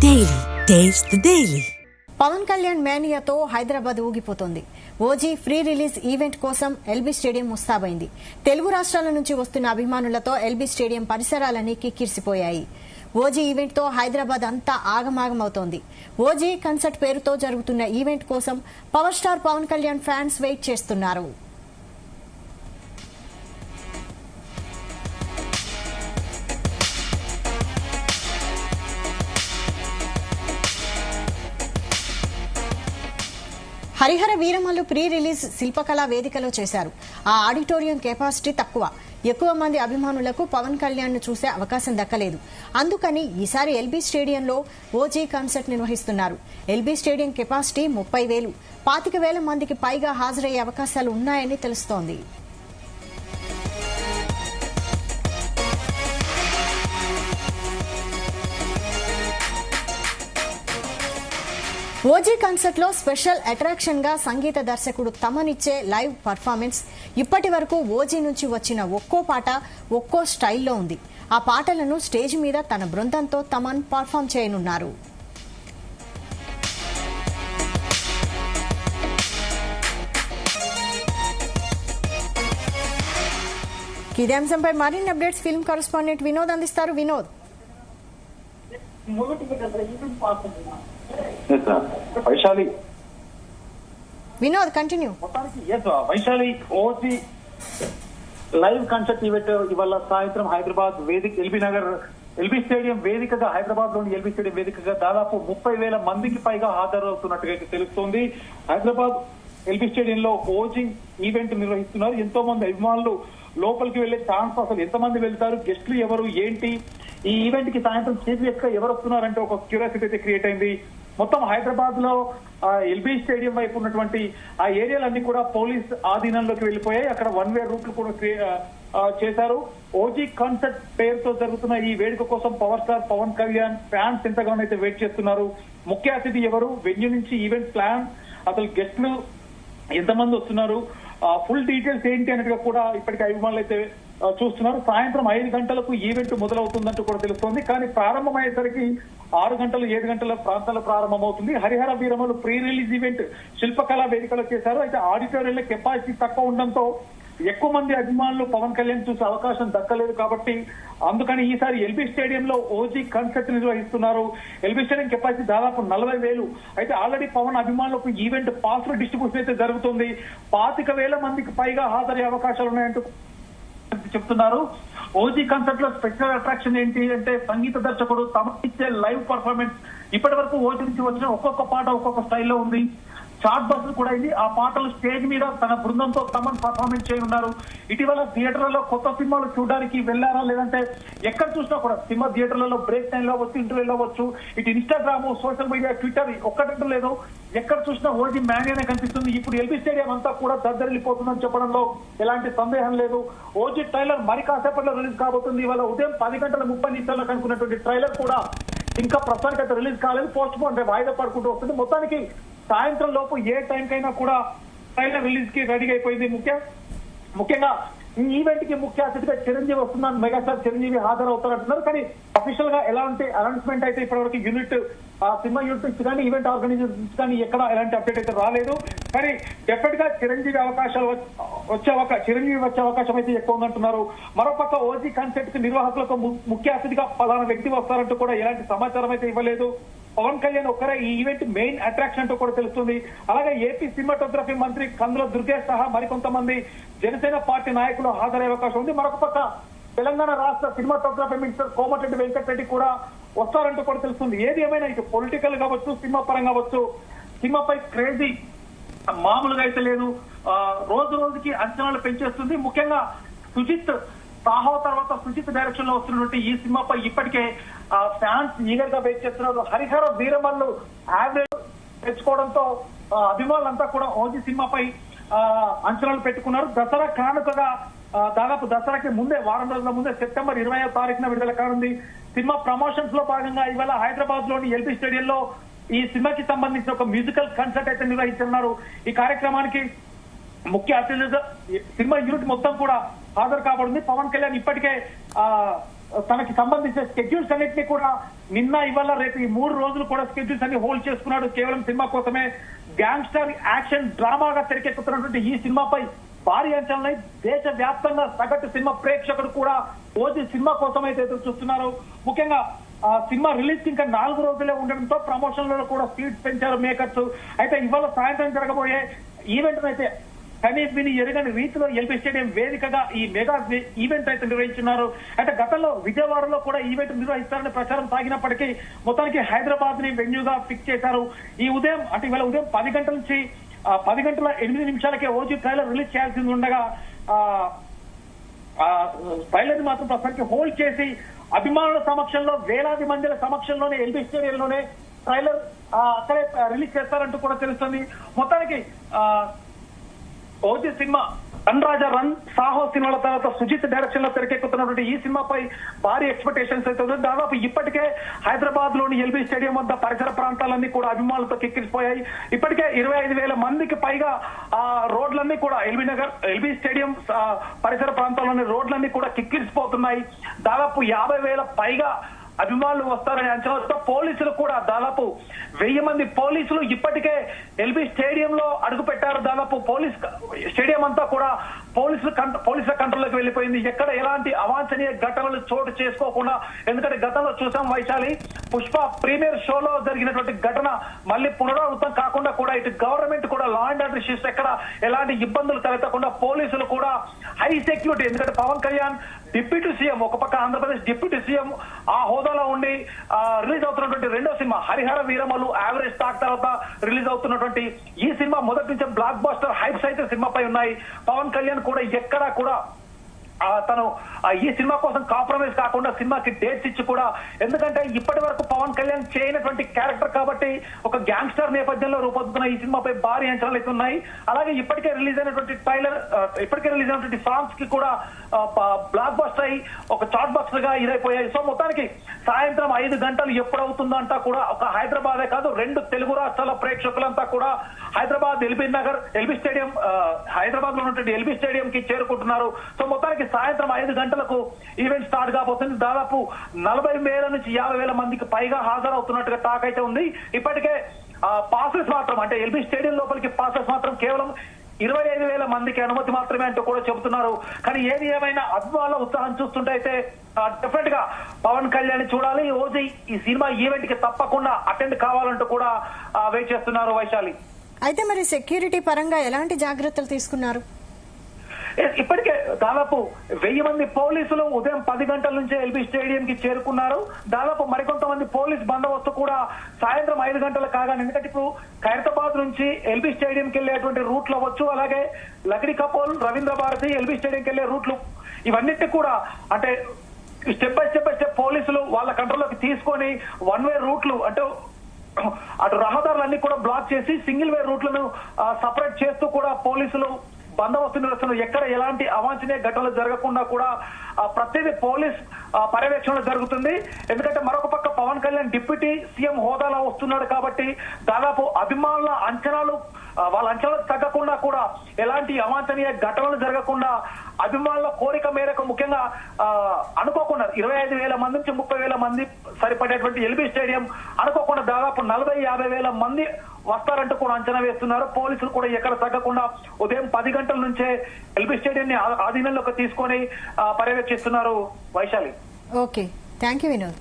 Daily. Taste the Daily. Pawan Kalyan మేనియాతో హైదరాబాద్ ఊగిపోతోంది. OG pre release event కోసం ఎల్బీ స్టేడియం ముస్తాబైంది. తెలుగు రాష్ట్రాల నుంచి వస్తున్న అభిమానులతో ఎల్బీ స్టేడియం పరిసరాలన్నీ కిక్కిరిసిపోయాయి. ఓజీ ఈవెంట్ తో హైదరాబాద్ అంతా ఆగమాగమవుతోంది. ఓజీ కన్సర్ట్ పేరుతో జరుగుతున్న ఈవెంట్ కోసం power star Pawan Kalyan fans wait చేస్తున్నారు. హరిహర వీరమల్లు ప్రీ రిలీజ్ శిల్పకళా వేదికలో చేశారు. ఆ ఆడిటోరియం కెపాసిటీ తక్కువ. ఎక్కువ మంది అభిమానులకు పవన్ కళ్యాణ్ ను చూసే అవకాశం దక్కలేదు. అందుకని ఈసారి ఎల్బీ స్టేడియంలో ఓజీ కన్సర్ట్ నిర్వహిస్తున్నారు. LB stadium capacity 30,000. 25,000 మందికి పైగా హాజరయ్యే అవకాశాలు ఉన్నాయని తెలుస్తోంది. ఓజీ కన్సర్ట్ లో స్పెషల్ అట్రాక్షన్ గా సంగీత దర్శకుడు తమన్ ఇచ్చే లైవ్ పర్ఫార్మెన్స్. ఇప్పటి వరకు ఓజీ నుంచి వచ్చిన ఒక్కో పాట ఒక్కో స్టైల్లో ఉంది. ఆ పాటలను స్టేజ్ మీద తన బృందంతో తమన్ పర్ఫామ్ చేయనున్నారు. ఇదే అంశంపై మరిన్ని అప్డేట్స్ ఫిల్మ్ కరెస్పాండెంట్ వినోద్ అందిస్తారు. Vinod, Vaishali Vinod continue. Vaishali OG live concert event ఇవాళ సాయంత్రం హైదరాబాద్ వేదిక ఎల్బీ స్టేడియం వేదికగా హైదరాబాద్ లోని ఎల్బీ స్టేడియం వేదికగా దాదాపు 30,000 మందికి పైగా హాజరవుతున్నట్టుగా తెలుస్తోంది. హైదరాబాద్ ఎల్బీ స్టేడియంలో ఓజీ ఈవెంట్ నిర్వహిస్తున్నారు. ఎంతో మంది అభిమానులు లోపలికి వెళ్లే ఛాన్స్, అసలు ఎంతమంది వెళ్తారు, గెస్టులు ఎవరు, ఏంటి, ఈ ఈవెంట్ కి సాయంత్రం చీఫ్ గెస్ట్ గా ఎవరు వస్తున్నారంటే ఒక క్యూరియాసిటీ అయితే క్రియేట్ అయింది. మొత్తం హైదరాబాద్ లో ఎల్బీ స్టేడియం వైపు ఉన్నటువంటి ఆ ఏరియాలన్నీ కూడా పోలీస్ ఆధీనంలోకి వెళ్లిపోయాయి. అక్కడ వన్ వే రూట్లు కూడా చేశారు. ఓజీ కన్సర్ట్ పేరుతో జరుగుతున్న ఈ వేడుక కోసం power star Pawan Kalyan fans ఎంతగానో అయితే వెయిట్ చేస్తున్నారు. ముఖ్య అతిథి ఎవరు, వెన్యూ నుంచి ఈవెంట్ ప్లాన్, అసలు గెస్టులు ఎంతమంది వస్తున్నారు, ఫుల్ డీటెయిల్స్ ఏంటి అన్నట్టుగా కూడా ఇప్పటికే అభిమానులు అయితే చూస్తున్నారు. సాయంత్రం 5 గంటలకు ఈవెంట్ మొదలవుతుందంటూ కూడా తెలుస్తోంది. కానీ ప్రారంభమయ్యేసరికి 6 గంటలు 7 గంటల ప్రాంతాల్లో ప్రారంభమవుతుంది. Harihara Veeramallu pre release event Shilpakala వేదికలో చేశారు. అయితే ఆడిటోరియంలో కెపాసిటీ తక్కువ ఉండడంతో ఎక్కువ మంది అభిమానులు పవన్ కళ్యాణ్ చూసే అవకాశం దక్కలేదు. కాబట్టి అందుకని ఈసారి ఎల్బీ స్టేడియంలో ఓజీ కన్సర్ట్ నిర్వహిస్తున్నారు. ఎల్బీ స్టేడియం కెపాసిటీ దాదాపు 40,000. అయితే ఆల్రెడీ పవన్ అభిమానులకు ఈవెంట్ పాస్ డిస్ట్రిబ్యూషన్ అయితే జరుగుతుంది. 25,000 మందికి పైగా హాజరయ్యే అవకాశాలు ఉన్నాయంటూ చెప్తున్నారు. ఓజీ కన్సర్ట్ లో స్పెషల్ అట్రాక్షన్ ఏంటి అంటే సంగీత దర్శకుడు తమన్ ఇచ్చే లైవ్ పర్ఫార్మెన్స్. ఇప్పటి వరకు ఓజీ నుంచి వచ్చిన ఒక్కొక్క పాట ఒక్కొక్క స్టైల్లో ఉంది. చార్ట్ బస్సులు కూడా ఇది. ఆ పాటలు స్టేజ్ మీద తన బృందంతో తమన్ పర్ఫార్మెన్స్ చేయనున్నారు. ఇటీవల థియేటర్లలో కొత్త సినిమాలు చూడడానికి వెళ్లారా, లేదంటే ఎక్కడ చూసినా కూడా సినిమా థియేటర్లలో బ్రేక్ టైం లో అవ్వచ్చు, ఇంటర్వ్యూలో అవ్వచ్చు, ఇటు ఇన్స్టాగ్రామ్, సోషల్ మీడియా, ట్విట్టర్ ఒక్కటంటూ లేదు, ఎక్కడ చూసినా ఓజీ మ్యానియానే కనిపిస్తుంది. ఇప్పుడు ఎల్బీ స్టేడియం అంతా కూడా దద్దరిల్లిపోతుందని చెప్పడంలో ఎలాంటి సందేహం లేదు. ఓజీ ట్రైలర్ మరి కాసేపట్లో రిలీజ్ కాబోతుంది. ఇవాళ ఉదయం 10:30 అనుకున్నటువంటి ట్రైలర్ కూడా ఇంకా ప్రస్తుతానికి అయితే రిలీజ్ కాలేదు. పోస్ట్ పోన్ వాయిదా పడుకుంటూ వస్తుంది. మొత్తానికి సాయంత్రం లోపు ఏ టైంకైనా కూడా ట్రైలర్ రిలీజ్ కి రెడీ అయిపోయింది. ముఖ్యంగా ఈ ఈవెంట్ కి ముఖ్య అతిథిగా చిరంజీవి వస్తున్నారు. మెగాస్టార్ చిరంజీవి హాజరవుతారంటున్నారు. కానీ అఫీషియల్ గా ఎలాంటి అనౌన్స్మెంట్ అయితే ఇప్పటివరకు సినిమా యూనిట్ నుంచి కానీ ఈవెంట్ ఆర్గనైజర్స్ నుంచి కానీ ఎక్కడ ఎలాంటి అప్డేట్ అయితే రాలేదు. కానీ డెఫినెట్ గా చిరంజీవి వచ్చే అవకాశం అయితే ఎక్కువ ఉందంటున్నారు. మరోపక్క ఓజీ కన్సర్ట్ కి నిర్వాహకులకు ముఖ్య అతిథిగా పలానా వ్యక్తి వస్తారంటూ కూడా ఎలాంటి సమాచారం అయితే ఇవ్వలేదు. పవన్ కళ్యాణ్ ఒక్కరే ఈ ఈవెంట్ మెయిన్ అట్రాక్షన్ అంటూ కూడా తెలుస్తుంది. అలాగే ఏపీ సినిమాటోగ్రఫీ మంత్రి కందుల దుర్గేష్ సహా మరికొంతమంది జనసేన పార్టీ నాయకులు హాజరయ్యే అవకాశం ఉంది. మరొక పక్క తెలంగాణ రాష్ట్ర సినిమాటోగ్రఫీ మినిస్టర్ కోమటిరెడ్డి వెంకటరెడ్డి కూడా వస్తారంటూ కూడా తెలుస్తుంది. ఏది ఏమైనా ఇటు పొలిటికల్ కావచ్చు, సినిమా పరంగా కావచ్చు, సినిమాపై క్రేజీ మామూలుగా అయితే లేదు. రోజు రోజుకి అంచనాలు పెంచేస్తుంది. ముఖ్యంగా సుజిత్ సాహో తర్వాత సుజిత్ డైరెక్షన్ లో వస్తున్నటువంటి ఈ సినిమాపై ఇప్పటికే ఫ్యాన్స్ ఈగర్ గా వెయిట్ చేస్తున్నారు. హరిహర వీరమల్లు యావరేజ్ తెచ్చుకోవడంతో అభిమానులంతా కూడా ఓజీ సినిమాపై అంచనాలు పెట్టుకున్నారు. దసరా కానుకగా దాదాపు దసరాకి ముందే వారం రోజుల ముందే సెప్టెంబర్ 20వ తారీఖున విడుదల కానుంది. సినిమా ప్రమోషన్స్ లో భాగంగా ఇవాళ హైదరాబాద్ లోని ఎల్బీ స్టేడియంలో ఈ సినిమాకి సంబంధించిన ఒక మ్యూజికల్ కన్సర్ట్ అయితే నిర్వహిస్తున్నారు. ఈ కార్యక్రమానికి ముఖ్య అతిథిగా సినిమా యూనిట్ మొత్తం కూడా హాజరు కాబడింది. పవన్ కళ్యాణ్ ఇప్పటికే తనకి సంబంధించిన స్కెడ్యూల్స్ అన్నింటినీ కూడా నిన్న ఇవాళ రేపు ఈ 3 రోజులు కూడా స్కెడ్యూల్స్ అన్ని హోల్డ్ చేసుకున్నాడు కేవలం సినిమా కోసమే. గ్యాంగ్స్టర్ యాక్షన్ డ్రామాగా తెరకెక్కుతున్నటువంటి ఈ సినిమాపై భారీ అంచనాలై దేశ వ్యాప్తంగా సగటు సినిమా ప్రేక్షకుడు కూడా ఓజీ సినిమా కోసం అయితే ఎదురు చూస్తున్నారు. ముఖ్యంగా సినిమా రిలీజ్ కి ఇంకా 4 రోజులే ఉండడంతో ప్రమోషన్లలో కూడా స్పీడ్ పెంచారు మేకర్స్. అయితే ఇవాళ సాయంత్రం జరగబోయే ఈవెంట్ అయితే కనీ విని ఎరగని రీతిలో ఎల్బీ స్టేడియం వేదికగా ఈ మెగా ఈవెంట్ అయితే నిర్వహించున్నారు. అయితే గతంలో విజయవాడలో కూడా ఈవెంట్ నిర్వహిస్తారని ప్రచారం సాగినప్పటికీ మొత్తానికి హైదరాబాద్ ని వెన్యూగా ఫిక్స్ చేశారు. ఈ ఉదయం అంటే ఇవాళ ఉదయం 10 గంటల నుంచి 10 గంటల 8 నిమిషాలకే ఓజీ ట్రైలర్ రిలీజ్ చేయాల్సింది ఉండగా ట్రైలర్ ని మాత్రం ప్రస్తుతానికి హోల్డ్ చేసి అభిమానుల సమక్షంలో వేలాది మందిల సమక్షంలోనే ఎల్బీ స్టేడియంలోనే ట్రైలర్ అక్కడే రిలీజ్ చేస్తారంటూ కూడా తెలుస్తుంది. మొత్తానికి ఓజీ సినిమా రన్ రాజా రన్, సాహో సినిమాల తర్వాత సుజిత్ డైరెక్షన్ లో తెరకెక్కుతున్నటువంటి ఈ సినిమాపై భారీ ఎక్స్పెక్టేషన్స్ అయితే ఉంది. దాదాపు ఇప్పటికే హైదరాబాద్ లోని ఎల్బీ స్టేడియం వద్ద పరిసర ప్రాంతాలన్నీ కూడా అభిమానులతో కిక్కిరిసిపోయాయి. ఇప్పటికే 25,000 మందికి పైగా రోడ్లన్నీ కూడా ఎల్బీ స్టేడియం పరిసర ప్రాంతాల్లోని రోడ్లన్నీ కూడా కిక్కిరిసిపోతున్నాయి. దాదాపు 50,000 పైగా అభిమానులు వస్తారనే అంచనాతో పోలీసులు కూడా దాదాపు 1000 మంది పోలీసులు ఇప్పటికే ఎల్బీ స్టేడియంలో అడుగు పెట్టారు. దాదాపు స్టేడియం అంతా కూడా పోలీసుల కంట్రోల్లోకి వెళ్లిపోయింది. ఎక్కడ ఎలాంటి అవాంఛనీయ ఘటనలు చోటు చేసుకోకుండా, ఎందుకంటే గతంలో చూసాం వైశాలి పుష్ప ప్రీమియర్ షోలో జరిగినటువంటి ఘటన మళ్ళీ పునరావృతం కాకుండా కూడా ఇటు గవర్నమెంట్ కూడా లా అండ్ ఆర్డర్ ఇష్యూస్ ఎక్కడ ఎలాంటి ఇబ్బందులు తలెత్తకుండా పోలీసులు కూడా హై సెక్యూరిటీ, ఎందుకంటే పవన్ కళ్యాణ్ డిప్యూటీ సీఎం, ఒక పక్క ఆంధ్రప్రదేశ్ డిప్యూటీ సీఎం ఆ హోదాలో ఉండి రిలీజ్ అవుతున్నటువంటి రెండో cinema Harihara Veeramallu average talk తర్వాత రిలీజ్ అవుతున్నటువంటి ఈ సినిమా మొదటి నుంచి బ్లాక్ బస్టర్ హైప్స్ అయితే సినిమాపై ఉన్నాయి. పవన్ కళ్యాణ్ కూడా ఎక్కడా కూడా తను ఈ సినిమా కోసం కాంప్రమైజ్ కాకుండా సినిమాకి డేట్స్ ఇచ్చి కూడా, ఎందుకంటే ఇప్పటి వరకు పవన్ కళ్యాణ్ చేయనటువంటి క్యారెక్టర్ కాబట్టి ఒక గ్యాంగ్స్టర్ నేపథ్యంలో రూపొందుతున్న ఈ సినిమాపై భారీ అంచనాలు అయితే ఉన్నాయి. అలాగే ఇప్పటికే రిలీజ్ అయినటువంటి సాంగ్స్ కి కూడా బ్లాక్ బస్టర్ అయి ఒక చాట్ బాక్స్ గా ఇదైపోయాయి. సో మొత్తానికి సాయంత్రం 5 గంటలు ఎప్పుడవుతుందంటా కూడా ఒక హైదరాబాదే కాదు 2 తెలుగు రాష్ట్రాల ప్రేక్షకులంతా కూడా హైదరాబాద్ ఎల్బీ స్టేడియం హైదరాబాద్ లో ఉన్నటువంటి ఎల్బీ స్టేడియం కి చేరుకుంటున్నారు. సో మొత్తానికి సాయంత్రం 5 గంటలకు ఈవెంట్ స్టార్ట్ కాబోతుంది. దాదాపు 40,000 నుంచి 50,000 మందికి పైగా హాజరవుతున్నట్టుగా టాక్ అయితే ఉంది. ఇప్పటికే పాసెస్ మాత్రం అంటే ఎల్బీ స్టేడియం లోపలికి పాసెస్ మాత్రం కేవలం 25,000 మందికి అనుమతి మాత్రమే అంటూ కూడా చెబుతున్నారు. కానీ ఏది ఏమైనా అభిమానుల ఉత్సాహం చూస్తుంటే అయితే డెఫినెట్ గా పవన్ కళ్యాణ్ చూడాలి. ఓజీ ఈ సినిమా ఈవెంట్ కి తప్పకుండా అటెండ్ కావాలంటూ కూడా వెయిట్ చేస్తున్నారు వైశాలి. అయితే మరి సెక్యూరిటీ పరంగా ఎలాంటి జాగ్రత్తలు తీసుకున్నారు? ఇప్పటికే దాదాపు 1000 మంది పోలీసులు ఉదయం 10 గంటల నుంచే ఎల్బీ స్టేడియం కి చేరుకున్నారు. దాదాపు మరికొంతమంది పోలీస్ బందోబస్తు కూడా సాయంత్రం 5 గంటలు కాగానే, ఎందుకంటే ఇప్పుడు ఖైరతాబాద్ నుంచి ఎల్బీ స్టేడియం కి వెళ్లేటువంటి రూట్లు అవ్వచ్చు, అలాగే లక్డీ కపోల్, రవీంద్ర భారతి, ఎల్బీ స్టేడియం కి వెళ్లే రూట్లు ఇవన్నిటి కూడా అంటే స్టెప్ బై స్టెప్ పోలీసులు వాళ్ళ కంట్రోల్లోకి తీసుకొని 1 వే రూట్లు అంటే అటు రహదారులన్నీ కూడా బ్లాక్ చేసి సింగిల్ వే రూట్లను సపరేట్ చేస్తూ కూడా పోలీసులు బందోబస్తు నిర్వహిస్తున్నారు. ఎక్కడ ఎలాంటి అవాంఛనీయ ఘటనలు జరగకుండా కూడా ప్రతిదీ పోలీస్ పర్యవేక్షణ జరుగుతుంది. ఎందుకంటే మరొక పక్క పవన్ కళ్యాణ్ డిప్యూటీ సీఎం హోదాలో వస్తున్నాడు కాబట్టి దాదాపు అభిమానుల అంచనాలు వాళ్ళ అంచనాలకు తగ్గకుండా కూడా ఎలాంటి అవాంఛనీయ ఘటనలు జరగకుండా అభిమానుల కోరిక మేరకు ముఖ్యంగా అనుకోకుండా 25,000 మంది నుంచి 30,000 మంది సరిపడేటువంటి ఎల్బీ స్టేడియం అనుకోకుండా దాదాపు 40,000-50,000 మంది వస్తారంటూ కూడా అంచనా వేస్తున్నారు. పోలీసులు కూడా ఎక్కడ తగ్గకుండా ఉదయం 10 గంటల నుంచే ఎల్బీ స్టేడియం ని ఆధీనంలోకి తీసుకొని పర్యవేక్షిస్తున్నారు Vaishali. Okay, thank you Vinod.